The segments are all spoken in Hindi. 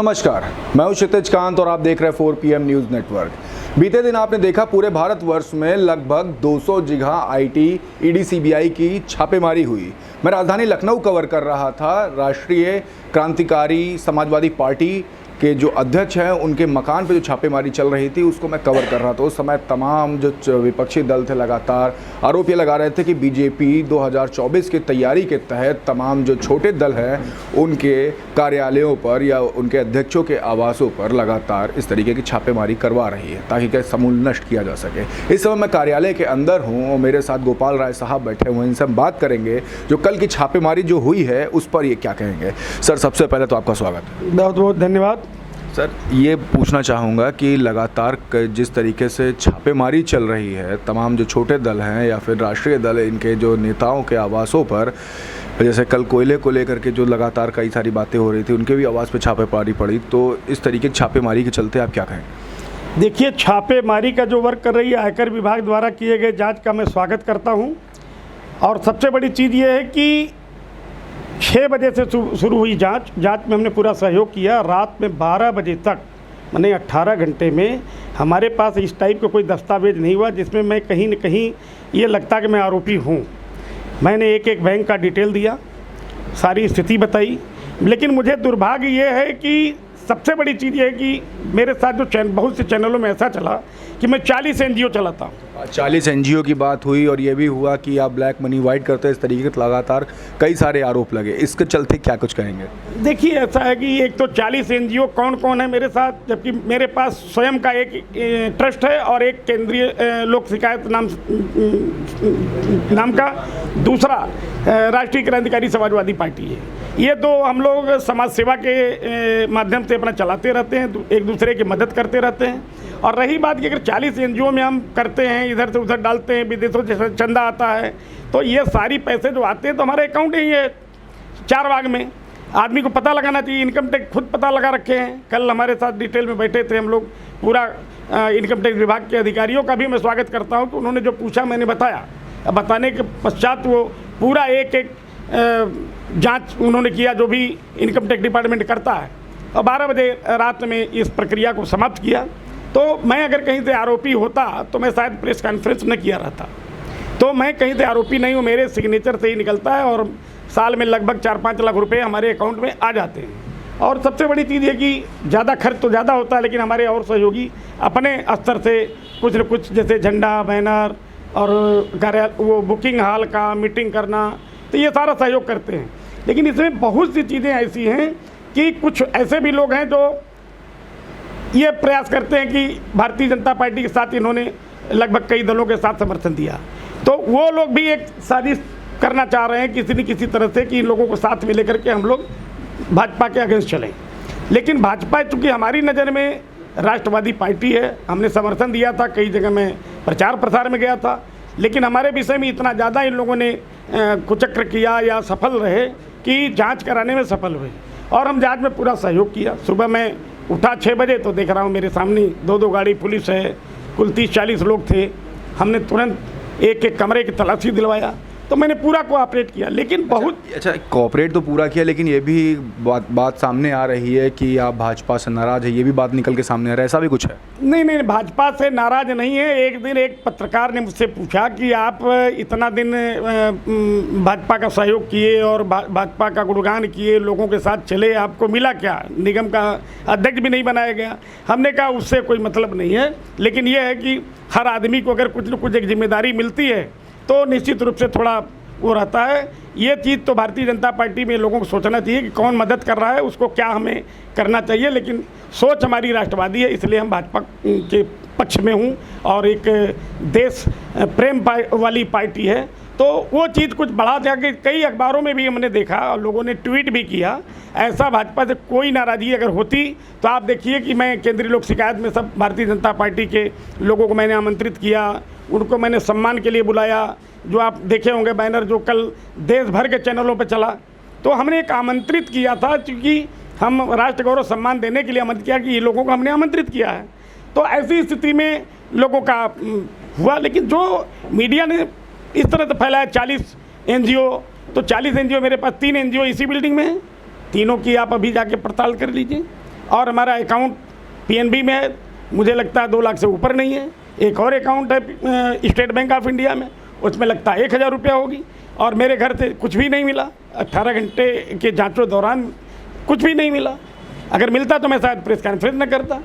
नमस्कार, मैं हूं क्षितिज कांत और आप देख रहे हैं 4 PM न्यूज़ नेटवर्क। बीते दिन आपने देखा पूरे भारतवर्ष में लगभग 200 जगह आईटी, ईडी, सीबीआई की छापेमारी हुई। मैं राजधानी लखनऊ कवर कर रहा था। राष्ट्रीय क्रांतिकारी समाजवादी पार्टी के जो अध्यक्ष हैं उनके मकान पे जो छापेमारी चल रही थी उसको मैं कवर कर रहा था। उस समय तमाम जो विपक्षी दल थे लगातार आरोप ये लगा रहे थे कि बीजेपी 2024 की तैयारी के तहत तमाम जो छोटे दल हैं उनके कार्यालयों पर या उनके अध्यक्षों के आवासों पर लगातार इस तरीके की छापेमारी करवा रही है ताकि क्या समूल नष्ट किया जा सके। इस समय मैं कार्यालय के अंदर हूँ और मेरे साथ गोपाल राय साहब बैठे हुए हैं। इनसे हम बात करेंगे जो कल की छापेमारी जो हुई है उस पर ये क्या कहेंगे। सर, सबसे पहले तो आपका स्वागत। बहुत बहुत धन्यवाद। सर, ये पूछना चाहूँगा कि लगातार जिस तरीके से छापेमारी चल रही है तमाम जो छोटे दल हैं या फिर राष्ट्रीय दल इनके जो नेताओं के आवासों पर, जैसे कल कोयले को लेकर के जो लगातार कई सारी बातें हो रही थी उनके भी आवास पे छापेमारी पड़ी, तो इस तरीके की छापेमारी के चलते आप क्या कहें? देखिए, छापेमारी का जो वर्क कर रही है आयकर विभाग द्वारा किए गए जाँच का मैं स्वागत करता हूँ। और सबसे बड़ी चीज़ ये है कि 6 बजे से शुरू हुई जांच में हमने पूरा सहयोग किया। रात में 12 बजे तक, माने 18 घंटे में हमारे पास इस टाइप का कोई दस्तावेज नहीं हुआ जिसमें मैं कहीं न कहीं ये लगता कि मैं आरोपी हूँ। मैंने एक एक बैंक का डिटेल दिया, सारी स्थिति बताई। लेकिन मुझे दुर्भाग्य ये है कि सबसे बड़ी चीज़ ये है कि मेरे साथ जो बहुत से चैनलों में ऐसा चला कि मैं 40 NGO चलाता हूँ। 40 NGO की बात हुई और ये भी हुआ कि आप ब्लैक मनी वाइट करते हैं, इस तरीके के लगातार कई सारे आरोप लगे। इसके चलते क्या कुछ कहेंगे? देखिए, ऐसा है कि एक तो 40 NGO कौन कौन है मेरे साथ, जबकि मेरे पास स्वयं का एक ट्रस्ट है और एक केंद्रीय लोक शिकायत नाम का दूसरा राष्ट्रीय क्रांतिकारी समाजवादी पार्टी है। ये तो हम लोग समाज सेवा के माध्यम से अपना चलाते रहते हैं, एक दूसरे की मदद करते रहते हैं। और रही बात कि अगर 40 NGO में हम करते हैं, इधर से उधर डालते हैं, विदेशों से चंदा आता है, तो ये सारी पैसे जो आते हैं तो हमारे अकाउंट ही है 4 बाग में। आदमी को पता लगाना चाहिए, इनकम टैक्स खुद पता लगा रखे हैं। कल हमारे साथ डिटेल में बैठे थे हम लोग, पूरा इनकम टैक्स विभाग के अधिकारियों का भी मैं स्वागत करता हूँ कि उन्होंने जो पूछा मैंने बताया। अब बताने के पश्चात वो पूरा एक एक जांच उन्होंने किया जो भी इनकम टैक्स डिपार्टमेंट करता है, और 12 बजे रात में इस प्रक्रिया को समाप्त किया। तो मैं अगर कहीं से आरोपी होता तो मैं शायद प्रेस कॉन्फ्रेंस न किया रहता। तो मैं कहीं से आरोपी नहीं हूँ, मेरे सिग्नेचर से ही निकलता है और साल में लगभग 4-5 लाख रुपए हमारे अकाउंट में आ जाते हैं। और सबसे बड़ी चीज़ है कि ज़्यादा खर्च तो ज़्यादा होता है, लेकिन हमारे और सहयोगी अपने स्तर से कुछ न कुछ, जैसे झंडा, बैनर और कार्यालय वो बुकिंग हॉल का मीटिंग करना, तो ये सारा सहयोग करते हैं। लेकिन इसमें बहुत सी चीज़ें ऐसी हैं कि कुछ ऐसे भी लोग हैं जो ये प्रयास करते हैं कि भारतीय जनता पार्टी के साथ इन्होंने लगभग कई दलों के साथ समर्थन दिया, तो वो लोग भी एक साजिश करना चाह रहे हैं किसी न किसी तरह से कि इन लोगों को साथ में लेकर के हम लोग भाजपा के अगेंस्ट चलें। लेकिन भाजपा चूँकि हमारी नज़र में राष्ट्रवादी पार्टी है, हमने समर्थन दिया था, कई जगह में प्रचार प्रसार में गया था, लेकिन हमारे विषय में इतना ज़्यादा इन लोगों ने कुचक्र किया या सफल रहे कि जांच कराने में सफल हुए। और हम जांच में पूरा सहयोग किया। सुबह मैं उठा 6 बजे तो देख रहा हूँ मेरे सामने 2-2 गाड़ी पुलिस है, कुल 30-40 लोग थे। हमने तुरंत एक एक कमरे की तलाशी दिलवाया, तो मैंने पूरा कोऑपरेट किया। लेकिन बहुत अच्छा कोऑपरेट तो पूरा किया, लेकिन ये भी बात सामने आ रही है कि आप भाजपा से नाराज़ है, ये भी बात निकल के सामने आ रहा है, ऐसा भी कुछ है? नहीं, भाजपा से नाराज़ नहीं है। एक दिन एक पत्रकार ने मुझसे पूछा कि आप इतना दिन भाजपा का सहयोग किए और भाजपा का गुणगान किए, लोगों के साथ चले, आपको मिला क्या? निगम का अध्यक्ष भी नहीं बनाया गया। हमने कहा उससे कोई मतलब नहीं है, लेकिन यह है कि हर आदमी को अगर कुछ न कुछ एक जिम्मेदारी मिलती है तो निश्चित रूप से थोड़ा वो रहता है। ये चीज़ तो भारतीय जनता पार्टी में लोगों को सोचना चाहिए कि कौन मदद कर रहा है, उसको क्या हमें करना चाहिए। लेकिन सोच हमारी राष्ट्रवादी है, इसलिए हम भाजपा के पक्ष में हूँ और एक देश प्रेम वाली पार्टी है। तो वो चीज़ कुछ बढ़ा जाके कई अखबारों में भी हमने देखा और लोगों ने ट्वीट भी किया। ऐसा भाजपा से कोई नाराज़गी अगर होती तो आप देखिए कि मैं केंद्रीय लोक शिकायत में सब भारतीय जनता पार्टी के लोगों को मैंने आमंत्रित किया, उनको मैंने सम्मान के लिए बुलाया। जो आप देखे होंगे बैनर जो कल देश भर के चैनलों पर चला, तो हमने एक आमंत्रित किया था, क्योंकि हम राष्ट्र गौरव सम्मान देने के लिए आमंत्रित किया कि ये लोगों को हमने आमंत्रित किया है। तो ऐसी स्थिति में लोगों का हुआ। लेकिन जो मीडिया ने इस तरह से फैलाया 40 NGO, तो 40 NGO मेरे पास 3 NGO इसी बिल्डिंग में है, तीनों की आप अभी जाके पड़ताल कर लीजिए। और हमारा अकाउंट पीएनबी में है, मुझे लगता है 2 लाख से ऊपर नहीं है। एक और अकाउंट है स्टेट बैंक ऑफ इंडिया में, उसमें लगता है 1,000 रुपया होगी, और मेरे घर से कुछ भी नहीं मिला। 18 घंटे के जांचों दौरान कुछ भी नहीं मिला। अगर मिलता तो मैं शायद प्रेस कॉन्फ्रेंस न करता।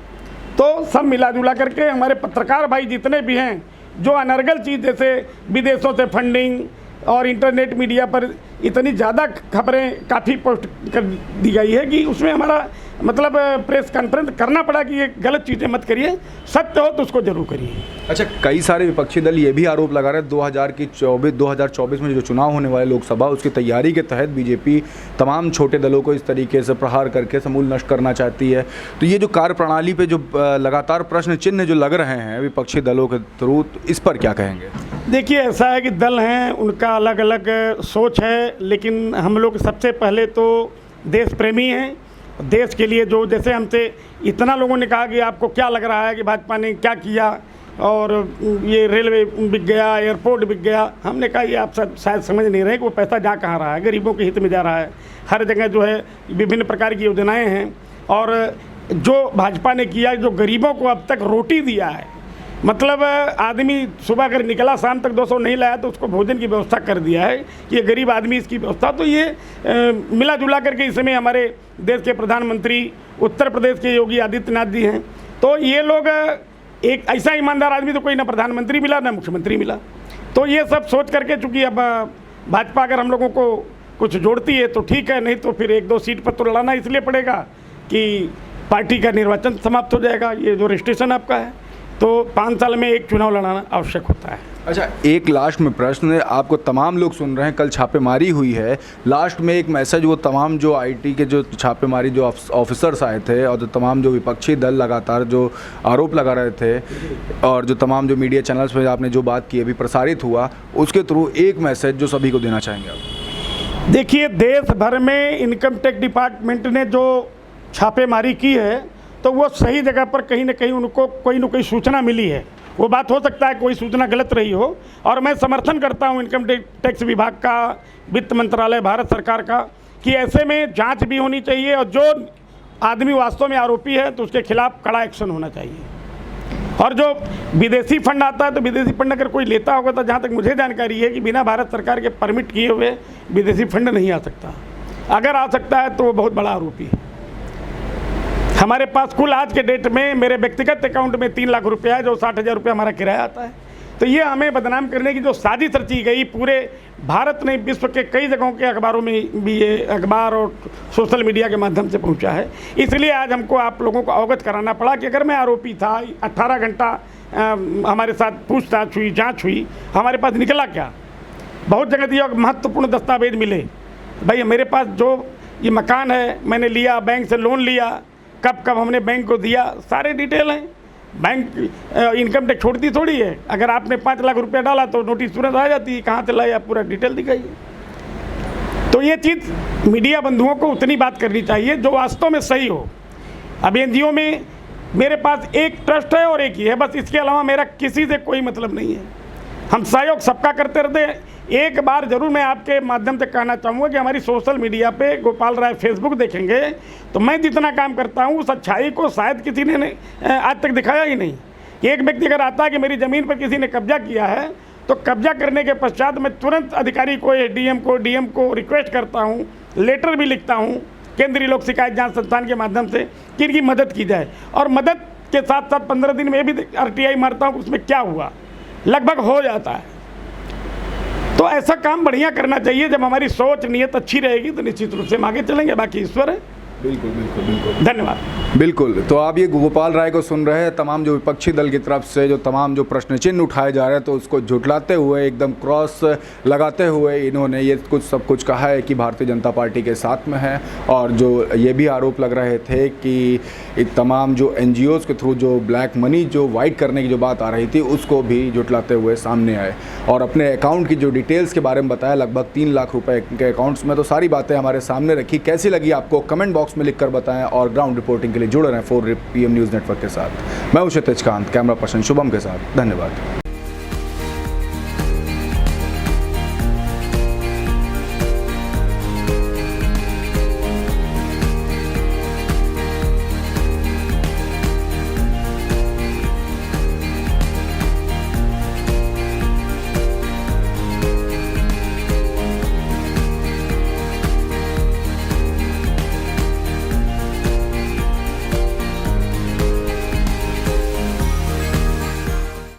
तो सब मिला जुला करके हमारे पत्रकार भाई जितने भी हैं, जो अनर्गल चीज़ जैसे विदेशों से फंडिंग और इंटरनेट मीडिया पर इतनी ज़्यादा खबरें काफ़ी पोस्ट कर दी गई है कि उसमें हमारा मतलब प्रेस कॉन्फ्रेंस करना पड़ा कि ये गलत चीज़ें मत करिए, सत्य हो तो उसको जरूर करिए। अच्छा, कई सारे विपक्षी दल ये भी आरोप लगा रहे हैं 2024 में जो चुनाव होने वाले लोकसभा, उसकी तैयारी के तहत बीजेपी तमाम छोटे दलों को इस तरीके से प्रहार करके समूल नष्ट करना चाहती है। तो ये जो कार्यप्रणाली पे जो लगातार प्रश्न चिन्ह जो लग रहे हैं विपक्षी दलों के थ्रू, इस पर क्या कहेंगे? देखिए, ऐसा है कि दल हैं, उनका अलग अलग सोच है, लेकिन हम लोग सबसे पहले तो देश प्रेमी हैं। देश के लिए जो, जैसे हमसे इतना लोगों ने कहा कि आपको क्या लग रहा है कि भाजपा ने क्या किया, और ये रेलवे बिक गया, एयरपोर्ट बिक गया। हमने कहा ये आप सब शायद समझ नहीं रहे कि वो पैसा जा कहाँ रहा है, गरीबों के हित में जा रहा है। हर जगह जो है विभिन्न प्रकार की योजनाएं हैं, और जो भाजपा ने किया, जो गरीबों को अब तक रोटी दिया है, मतलब आदमी सुबह अगर निकला शाम तक 200 नहीं लाया तो उसको भोजन की व्यवस्था कर दिया है कि ये गरीब आदमी इसकी व्यवस्था। तो ये मिला जुला करके इस समय हमारे देश के प्रधानमंत्री उत्तर प्रदेश के योगी आदित्यनाथ जी हैं। तो ये लोग, एक ऐसा ईमानदार आदमी तो कोई ना प्रधानमंत्री मिला ना मुख्यमंत्री मिला। तो ये सब सोच करके, चूँकि अब भाजपा अगर हम लोगों को कुछ जोड़ती है तो ठीक है, नहीं तो फिर 1-2 सीट पर तो लड़ाना इसलिए पड़ेगा कि पार्टी का निर्वाचन समाप्त हो जाएगा। ये जो रजिस्ट्रेशन आपका है, तो 5 साल में एक चुनाव लड़ाना आवश्यक होता है। अच्छा, एक लास्ट में प्रश्न, आपको तमाम लोग सुन रहे हैं, कल छापेमारी हुई है, लास्ट में एक मैसेज वो तमाम जो आईटी के जो छापेमारी जो ऑफिसर्स आए थे और जो तमाम जो विपक्षी दल लगातार जो आरोप लगा रहे थे, और जो तमाम जो मीडिया चैनल्स पे आपने जो बात की अभी प्रसारित हुआ, उसके थ्रू एक मैसेज जो सभी को देना चाहेंगे आप? देखिए, देश भर में इनकम टैक्स डिपार्टमेंट ने जो छापेमारी की है, तो वो सही जगह पर कहीं ना कहीं उनको कोई ना कोई सूचना मिली है। वो बात हो सकता है कोई सूचना गलत रही हो, और मैं समर्थन करता हूँ इनकम टैक्स विभाग का, वित्त मंत्रालय, भारत सरकार का, कि ऐसे में जांच भी होनी चाहिए, और जो आदमी वास्तव में आरोपी है तो उसके खिलाफ कड़ा एक्शन होना चाहिए। और जो विदेशी फंड आता है, तो विदेशी फंड अगर कोई लेता होगा, तो जहाँ तक मुझे जानकारी है कि बिना भारत सरकार के परमिट किए हुए विदेशी फंड नहीं आ सकता। अगर आ सकता है तो वो बहुत बड़ा आरोपी है। हमारे पास कुल आज के डेट में मेरे व्यक्तिगत अकाउंट में 3 लाख रुपया है, जो 60,000 रुपया हमारा किराया आता है। तो ये हमें बदनाम करने की जो साजिश रची गई, पूरे भारत ने, विश्व के कई जगहों के अखबारों में भी ये अखबार और सोशल मीडिया के माध्यम से पहुंचा है। इसलिए आज हमको आप लोगों को अवगत कराना पड़ा कि अगर मैं आरोपी था, 18 घंटा हमारे साथ पूछताछ हुई, जाँच हुई, हमारे पास निकला क्या? बहुत जगह दिया महत्वपूर्ण दस्तावेज मिले। भाई मेरे पास जो ये मकान है, मैंने लिया, बैंक से लोन लिया, कब कब हमने बैंक को दिया, सारे डिटेल हैं। बैंक इनकम टैक्स छोड़ती थोड़ी है। अगर आपने 5 लाख रुपया डाला तो नोटिस तुरंत आ जाती है, कहाँ से लाए आप पूरा डिटेल दिखाइए। तो ये चीज़ मीडिया बंधुओं को उतनी बात करनी चाहिए जो वास्तव में सही हो। अब एनजीओ में मेरे पास एक ट्रस्ट है और एक ही है, बस इसके अलावा मेरा किसी से कोई मतलब नहीं है। हम सहयोग सबका करते रहते हैं। एक बार जरूर मैं आपके माध्यम से कहना चाहूँगा कि हमारी सोशल मीडिया पे गोपाल राय फेसबुक देखेंगे तो मैं जितना काम करता हूँ उस अच्छाई को शायद किसी ने आज तक दिखाया ही नहीं। एक व्यक्ति अगर आता है कि मेरी ज़मीन पर किसी ने कब्जा किया है तो कब्जा करने के पश्चात मैं तुरंत अधिकारी को, डीएम को रिक्वेस्ट करता हूँ, लेटर भी लिखता हूँ केंद्रीय लोक शिकायत जांच संस्थान के माध्यम से कि इनकी मदद की जाए। और मदद के साथ साथ 15 दिन में भी RTI मारता हूँ उसमें क्या हुआ, लगभग हो जाता है। तो ऐसा काम बढ़िया करना चाहिए। जब हमारी सोच नीयत अच्छी रहेगी तो निश्चित रूप से हम आगे चलेंगे, बाकी ईश्वर है। बिल्कुल बिल्कुल बिल्कुल, धन्यवाद। बिल्कुल। तो आप ये गोपाल राय को सुन रहे हैं। तमाम जो विपक्षी दल की तरफ से जो तमाम जो प्रश्न चिन्ह उठाए जा रहे हैं तो उसको झुठलाते हुए, एकदम क्रॉस लगाते हुए इन्होंने ये सब कुछ कहा है कि भारतीय जनता पार्टी के साथ में है। और जो ये भी आरोप लग रहे थे कि तमाम जो NGOs के थ्रू जो ब्लैक मनी जो वाइट करने की जो बात आ रही थी उसको भी झुठलाते हुए सामने आए और अपने अकाउंट की जो डिटेल्स के बारे में बताया, लगभग 3 लाख रुपए के अकाउंट्स में। तो सारी बातें हमारे सामने रखी। कैसी लगी आपको कमेंट बॉक्स में लिखकर बताएं और ग्राउंड रिपोर्टिंग के लिए जुड़े रहें 4PM न्यूज़ नेटवर्क के साथ। मैं हूं क्षितिज कांत, कैमरा पर्सन शुभम के साथ। धन्यवाद।